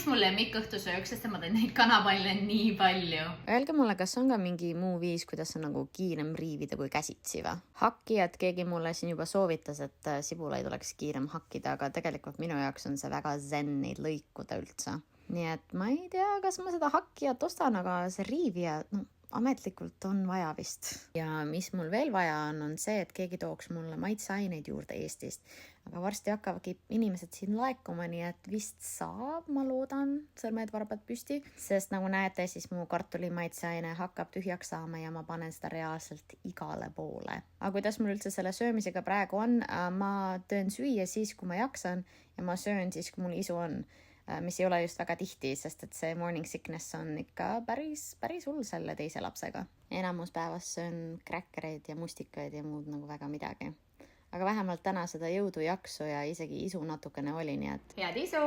mu lemmikõhtusööks, sest ma teen neid kanapalle nii palju. Öelge mulle, kas on ka mingi muu viis, kuidas on nagu kiirem riivida kui käsitsi või? Hakkijad keegi mulle siin juba soovitas, et sibulaid oleks kiirem hakkida, aga tegelikult minu jaoks on see väga zen neid lõikuda üldse. Nii et ma ei tea, kas ma seda hakkijat ostan, aga see riivija, ametlikult on vaja vist. Ja mis mul veel vaja on see, et keegi tooks mulle maitseaineid juurde Eestist. Aga varsti hakkavadki inimesed siin laekuma, nii et vist saab, ma loodan, sõrmed varbad püsti. Sest nagu näete, siis mu kartuli maitseaine hakkab tühjaks saama ja ma panen seda reaalselt igale poole. Aga kuidas mul üldse selle söömisega praegu on? Ma teen süüa siis, kui ma jaksan ja ma söön siis, kui mul isu on. Mis ei ole just väga tihti, sest et see morning sickness on ikka päris hull selle teise lapsega. Enamus päevas söön kräkkereid ja mustikaid ja muud nagu väga midagi. Aga vähemalt täna seda jõudu jaksu ja isegi isu natukene oli, nii et... Head isu!